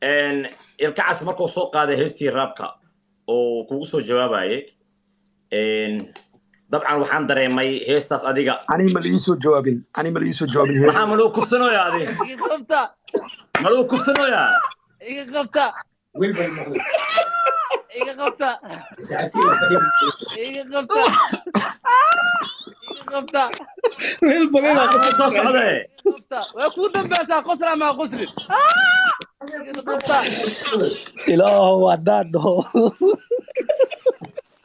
ان الكعس مركو سوق هذا هيستي رابكا او كوغو سو جواباي ان طبعا waxaan dareemay heestaas adiga ani ma liiso jawaabin maxaa maluu kufsanooyaa adi iga qabta maluu kufsanooyaa iga qabta iga qabta iga qabta iga qabta leel balena soo socday qabta waa ku dambaysaa qosla ma qosli iga qabta ilaahu wadado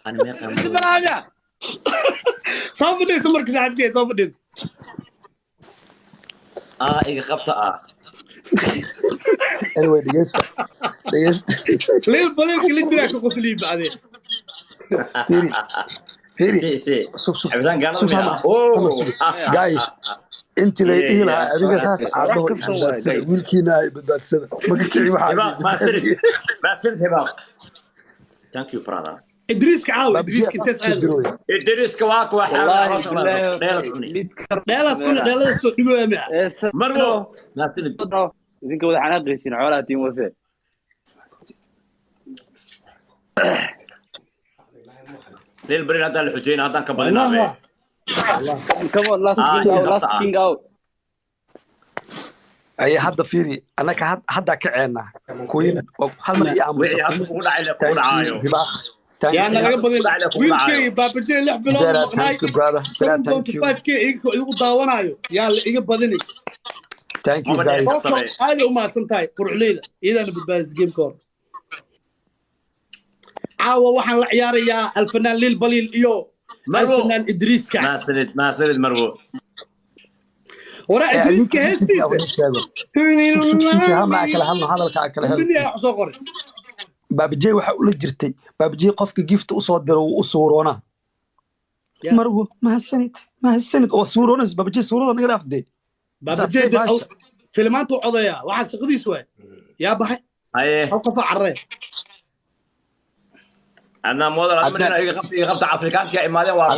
ani ma inta qabo banaamya soo fadhiiso marka saaxiibkay soo fadhiiso iga qabta anyway dhegeysta leel balena kala jira ka qosli baadee fiiri si sub abdan gaano guys inta la dhihi lahaa adiga saas caado wiilkiina ay badbaadsada magacii waxa ما سرت هباق ثانك يو براذر ادريس كعاو ادريس كنت اسال ادريس كواك واحد ديلس سو دغو ما مرو ما سرت idinka wada xanaaqaysiin xoolaha tiin wase للبرين هذا الحجين هذا كبدنا come on last king out ay hadda fiiri anaka hadda ka ceena kuyin hal mar iyo aamusa wixii hadda ugu dhacay ku dhacaayo يا أنا لقى بدل ويلكي بابجي لح بلاد مقناي 7.5k إيجو داونايو يا إيجو بدني thank you guys هذه أمها سنتاي قرعليلة إذا أنا بتباز جيم كور عاوة وحن العيار يا الفنان ليل بليل إيو الفنان إدريس كع ما سند مرو ورا إدريس كهستي شوف هم أكل هم هذا الكأكل هم مني أحصقر baabajey waxa ula jirtay baabajey qofka gift u soo diro uu suuroona marwo mahadsanid oo suuroonas baabajey suurada naga dhaafday baabajey filmaantu codaya waxa shaqadiis way yaa baxay haye halka facarre ana model adman iga qabta afrikaanka ya imaadeen waa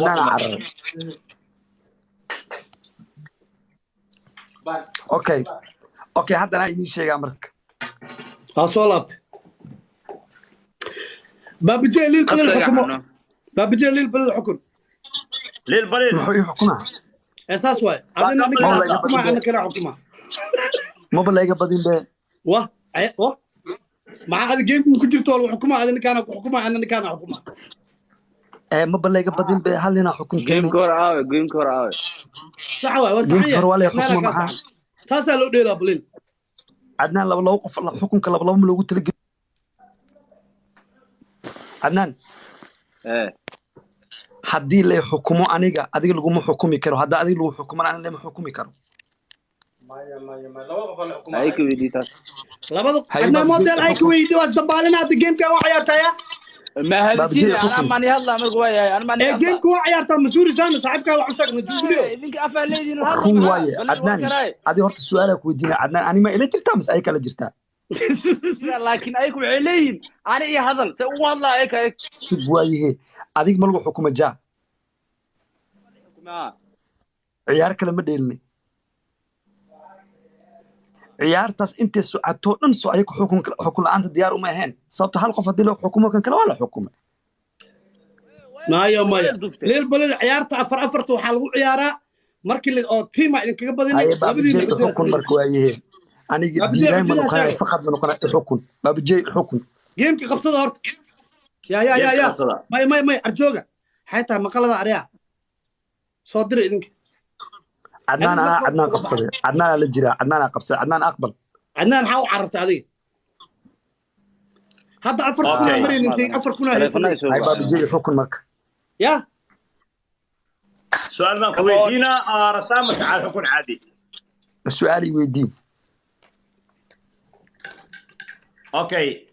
okay haddana idin sheegaa marka soo laabtay بابجي ليل بليل حكمه بابجي ليل بليل حكم ليل بليل محو حكمه اساس واي انا نكره حكمه انا كره حكمه ما بلاقي بدين به واه مع هذا جيم كجرت ولا حكمه هذا كان حكمه انا كان حكمه ما بلاقي بدين به هل هنا حكم جيم كور اوي صح واي وصحيح جيم كور ولا حكمه معاه تاسا لو ديلا بليل عدنان لو قف حكمك لو لو تلقى عدنان haddii la xukumo aniga adiga laguma xukumi karo hadda adiga lagu xukumo aniga lama xukumi karo ay ku weydiitaa labada ana model ay ku weydiiyo waa dabaalina hada gameka waa ciyaartaya ma hadii ana mani hadla markuu waayay ana mani gameka waa ciyaarta masuuri sana saaxibka wax usag ma juuliyo idinka afa leedin hadla kun waaye Adnan adi horta su'aal ku weydiina Adnan ani ma ila jirtaa mas ay kala jirtaa laakiin ay ku leeyihiin ani iyo hadal say u hadlaa ay kale sug waaye adig ma lagu xukumo jaa ciyaar kale ma dheelni ciyaartaas intee socoto dhan soo ay ku xukun la'aanta diyaar uma ahayn sababta hal qof hadii la xukumo kan kale waa la xukumay maya leel balad ciyaarta afar waxa lagu ciyaaraa markii la oo team idin kaga badinay labadii xukun markuu waaye aniga diiday ma noqon faqad ma noqon xukun baabjey xukun geemki qabsada horta ya may arjooga xayta maqalada ariya soo dir idinka عدنان قبصده عدنان لا جرا عدنان قبصده عدنان اقبل عدنان حاو عرفت هذه هذا افر كنا مرين انت افر كنا هاي باب جاي حكم مك يا سؤال ما كويدينا رسامك على حكم عادي السؤال يودين اوكي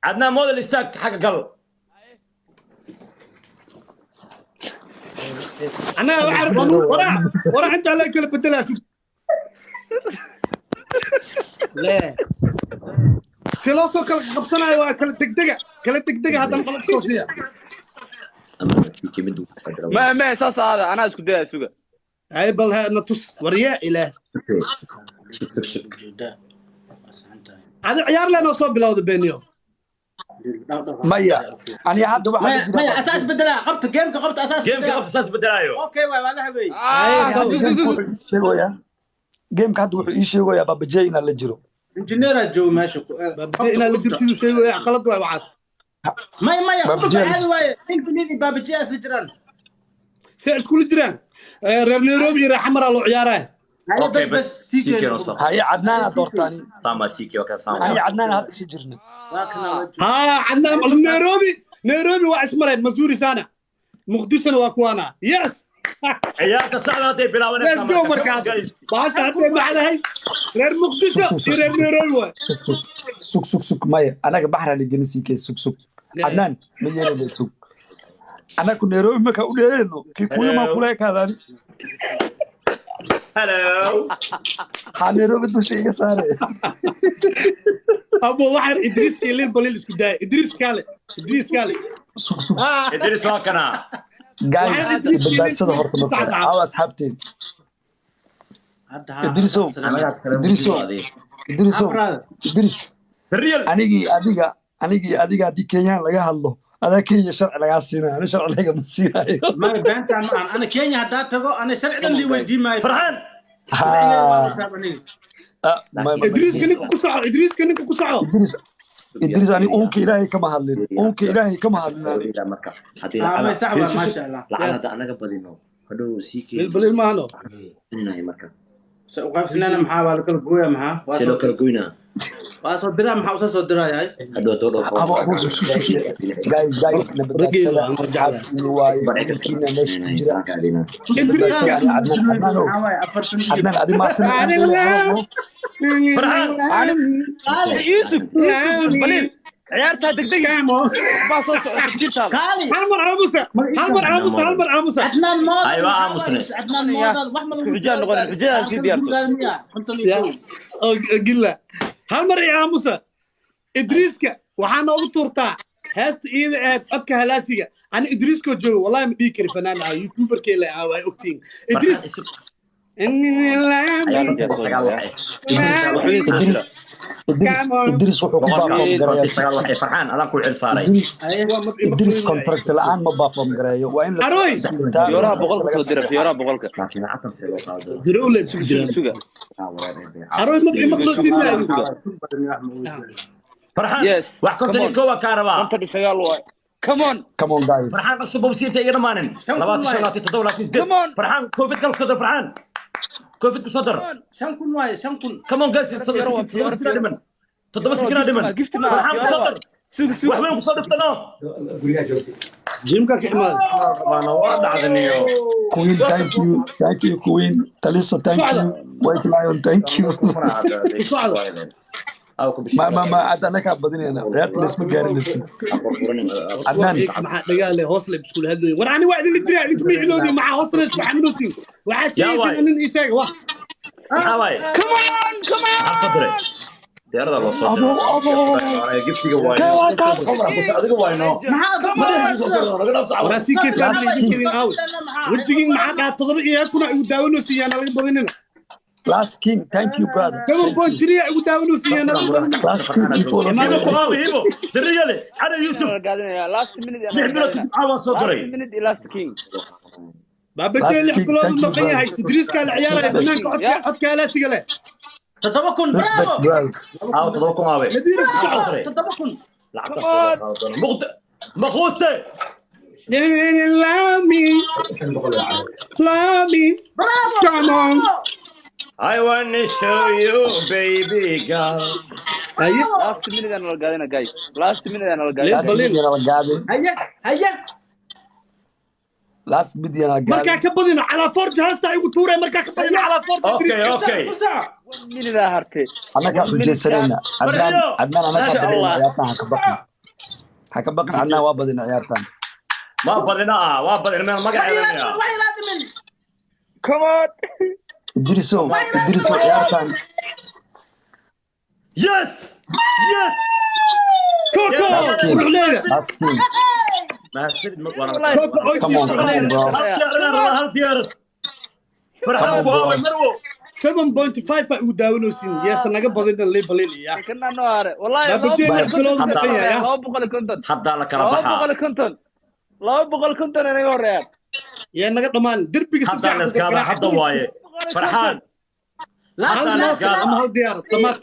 عدنان موديل استاك حق قلب أنا أعرف ورا أنت على كل بدلة لا فيلوسو كل كل دقدقة هذا نقلت صوصية ما أساس هذا أنا أسكت ده سوق أي بل ها نتص ورياء إله هذا عيار لنا صوب بلاود بينيو مايا أنا هذا واحد مايا أساس بدلا قبط جيم قبط أساس جيم قبط أساس بدلايو أوكي ولا حبي جيم كهذا وحي إيش هو يا بابا جاينا للجرو انجينير جو ماشي إنا اللي جبتي شيء قلط وعاس مايا قبط هذا واي انفينيتي باب جي اس جيران سير سكول جيران رير نيروبي راح حمر على عياره اوكي بس سيكي نصف هاي عدنان دورتاني ساما سيكي وكا ساما أنا عدنان هذا شيء جرنا عندنا نيروبي واسمرين مزوري سنه مقدسنا واكوانا يس عيالك السعودة بلا ولا ليتس جو مركز باش عندي معنا هي غير مقدسه غير نيروبي سوق مايا أنا بحر اللي جنسي كي سوق عدنان من يلا سوق أنا كنت نيروبي ما كأقول إنه كي كل ما أقول لك هذا هلو نيروبي ده شيء صار ابو واحد ادريس كيلين بوليل اسكو داي ادريس كاله ادريس واكنا جايز بدأت صدق هرت مصر أو أصحابتي إدريسو إدريس الريال أنيجي أدي كيان لقاها الله هذا كينيا شرع لقى سينا أنا شرع لقى مسينا ما بنت أنا كينيا هدا تقو أنا شرع اللي ودي ما فرحان ادريس كنك كسعه إدريس أنا أونك إلهي كما هالين ما يسحب ما شاء الله لعل هذا أنا قبلينه هذا سيكي البليل ما هنو هنا مركب سأقف سنانا محاولة كل قوية معها سلو كرجوينا وأصدرها محاوسة صدرها هاي هذا تورو أبو جايز نبدأ كينا مش جرا ادريس عدنان أدي ما يوسف بليل عيارتها دقدقة ما صوت كتير كالي هالمر عاموسة عدنان مودل أيوة عاموسة عدنان مودل وأحمد رجال نقول رجال في ديارته قل له هالمر عاموسة ادريسكا وحنا وطورتا هاست إذا أبكى هلاسية أنا إدريسكو جو والله مديكري فنان يوتيوبر كيلا أو أكتين إدريس إني إدريس فرحان أنا كل صاري إدريس كونتراكت الآن ما بافهم قرايه وين أروي يورا بقولك صدر يورا بقولك درولة أروي ما بقولتين فرحان وحكمت لي كوا كهرباء انت بشغال واي كمون جايز فرحان قصب بوسيته يا رمانن لبات شغلات تدولات يزدد فرحان كوفيد قال صدر فرحان كوفيد صدر شنكون واي شنكون كمان قاس تضبط كنا دمن فرحان صدر وحنا مصادفتنا جيمك كمان انا واضح ذنيو كوين ثانك يو كوين تاليسا ثانك يو وايت لايون ثانك يو ما عاد انا كابدني انا ريت الاسم غير الاسم عدنان مع دغال هوسله بسكول هدوي وراني واحد اللي تري عندك ميلودي مع هوسله وحمنوسي وحاسين ان يساق واه هاواي كمان ديار الله صدق انا جبت جواي ادق واينو وراسي كيف كذين اوت وجهين مع تضبي كنا وداونو سيانا لي بدننا Last King, thank you, brother. كم بوينت تري وداونو سيانا لي بدننا Last King, people. ما نقول هيبو دريالي انا يوسف لاست مينيت نحبلك عاوز صدري مينيت لاست كينج بابا جاي حبلود المقيه هي ادريس كان عياله فنانك عد كالاسي له تطبقون برافو او تضربكم هاوي مديرك شعور تطبقون لعبت مخوته لامي برافو come on I want to show you baby girl لاست مينيت انا قاعدين جايز لاست مينيت انا قاعدين هيا Last video أنا قاعد. مركا كبدنا على فورج هسه يقول توري مركا كبدنا على فورج اوكي مين ذا هرتي أنا كحجة سنة عدنان أنا كبدنا عيارتنا هكبقنا عنا وابدنا عيارتنا ما بدنا ما قاعد كمان إدريسو عيارتنا يس كوكو وحليله ما سيد كوكو come on bro فرحان كواوي مروه 7.5 ay u daawanaysiin yeesa naga badin lay balin iya كنا نوار والله لو بقول كنتن haddaa la kala لو baxaa بقول كنتن لو بقول كنتن انا يوريان yaa naga dhamaan derbiga haddaa la iskaadaa hadda waaye farxaan hal haddaa la noot iskaadaa ama hal diyaar tamaad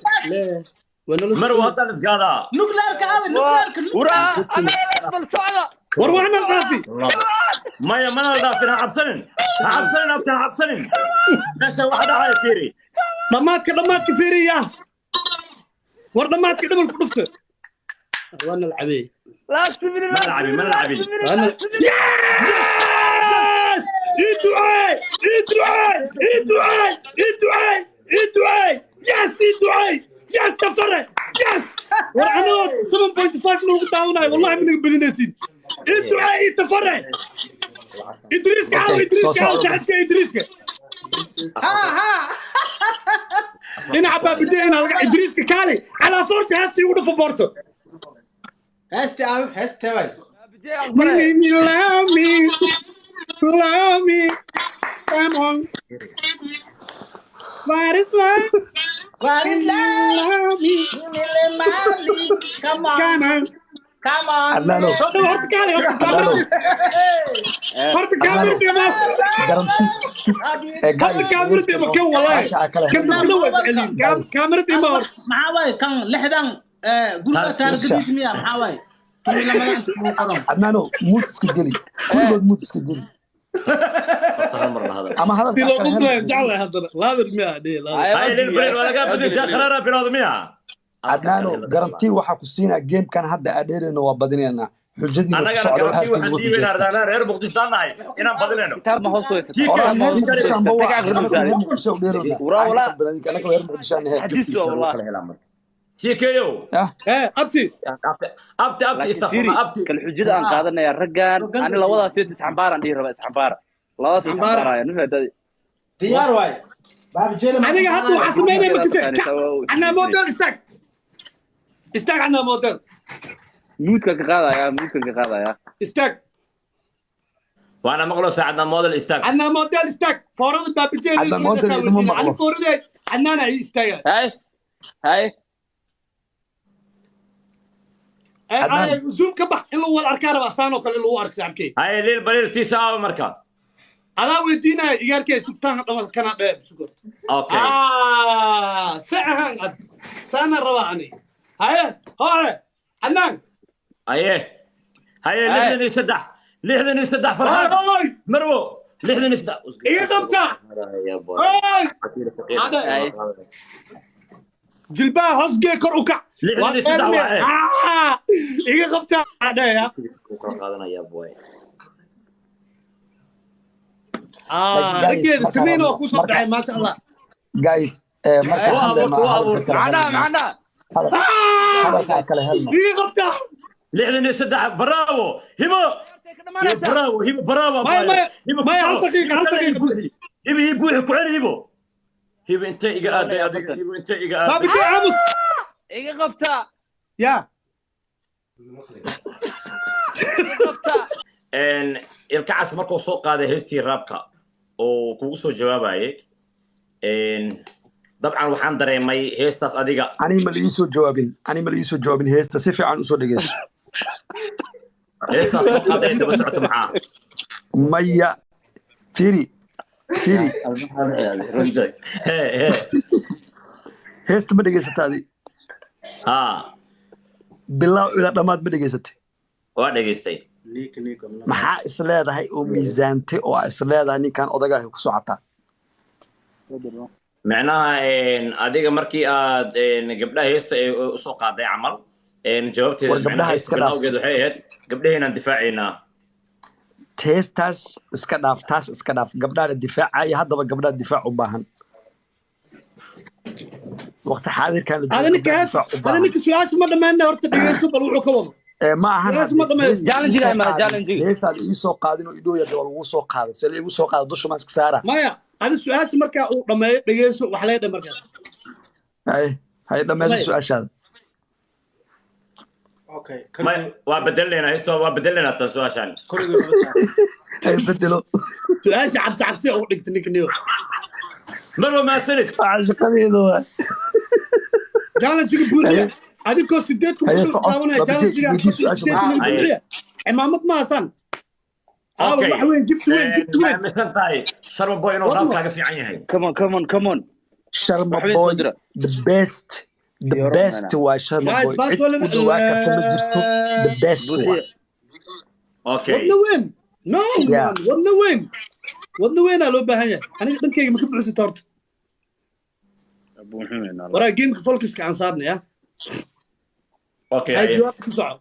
marwa haddaa la iskaadaa نوكلير كعابي نوكلير ورا انا بالصعده war waxna dhaafi maya mana la dhaafin ha cabsanin abta ha cabsanin meesha waxa dhacaya fiiri dhamaadka fiiriya war dhamaadka dhamal ku dhufta wana alcabe لا تسيبني ما لعبي ما لعبي يس تفرق يس وانا 7.5 نوق داوناي والله من بدنسين ادعي تفرق ادريس كعاو تحت ادريس ها هنا عباب جينا ادريس كالي على صورتي هستي ودف بورتو هستي عم هستي بس Meaning love me, come on. What is love? What is love? Love me, Come on, come on. come on. Adnano. Hortikali, maxaa kan lixdan guriga taarikadiis miya maxaa waay Adnano mood iska geli kulligood mood iska geli ama hadalka هاي للبرين ولا قاعد بدي تخرر بنظميها Adnano garantii waxa ku siinaa gamekan hadda adeerina waa badinayna xujadii انا ku قاعد socdo قاعد waxaan diibay ardana reer muqdisho nahay inaan badinayno كتاب ما هو صوت تيكيو ابتي استغفر ابتي كالحجة أن قادنا يا رجال أنا لو وضع سيد سحبار عندي ربع سحبار لا وضع سحبار يا نفع diyaar waay baab jeele aniga hadda waxa sameynay ma kasay ana model istag ana model مود كقاضي يا مود كقاضي يا istag وانا مغلو ساعدنا موديل استاك ana model istag forad baab jeele Ana model iduma maqlo. ana forad ana istag هاي zoom ka bax in lagu wada arkaa raba saano kale in lagu arko saabkay هاي للبرين تيسا مركا adaa weydiinaya iyaarkay sugtaan dhamal kana dheeb sugor اوكي sahan ad sana raba ani haye hore anaan ايه هاي لحدني سدح فرحان مرو لحدني سدح iga qabta يا بوي هاي jilbaha hoosgee kor u kac لحدني سدح واحد iga qabta adaya يا بوي raggeeda timiin oo ku soo dhacay maasha allah guys marka معنا hadalka kale helno iga qabta لحدني سدح براو هبو براو ما هل دقيقة هبي بوحي كعين هبو انت ايقا هبو انت ايقا ما بدي عامس إيه قبتها يا ان الكعس markuu soo qaaday heestii raabka oo kugu soo jawaabayay dabcan waxaan dareemay heestaas adiga ani ma ii soo jawaabin heesta si fiican u soo dhageyso heestaas soo qaaday inta socota maxaa maya fiiri heesta ma dhageysataadi ha bilaa ila dhamaad ma dhageysatay waa dhageystay maxaa is leedahay oo miisaantay oo is leedahay ninkan odagaahi ku socotaa macnaha adiga markii aad gabdhaha heesta u soo qaaday camal jawaabteeda bilowgeed waxay ahayd gabdhaheenaan difaacaynaa teestaas iska dhaaf taas iska dhaaf gabdhaha difaacaya haddaba gabdhaha difaac u baahan waqti xaadirkan adanka su-aasha ma dhammaana horta dhegeyso bal wuxuu ka wado ma ahan challenge heesaad ii soo qaadin oo idhooya waa lagu soo qaaday se igu soo qaada dusha maaska saara maya adi su-aasha markaa uu dhammeeyo dhegeyso wax leedha markaas hay dhammayso su-aashaada waa bedelnaynaa heesta waa bedelnaynaa taa su-aashaan hay bedelo su-aasha cabsi cabsi ugu dhigta ninka niyo مروه ما سند عشقديده جالنجيga buuxiya adigoo sideed kun Haye, ku socod. daawanaya jaalanjiga Weydiis su'aasha sideed kun Haye. buuxiya cimaamad ma hasan wax weyn gift weyn ما مسنتاي شرب بوي انه والله. رابكاga fiican yahay come on Sharma Waxbay boy soo dira. the best Iyo waa Sharma Guys, boy baas cid wala- ku dhawaa karta ma jirto the best waa buuxiya اوكي wadna weyn no Yeah. man wadna weyn aa loo baahan yahay aniga dhankayga ma ka buuxsata horta buuxinayna waraa gameka folkiska aan saarnaya اوكي hay jawaab ku soco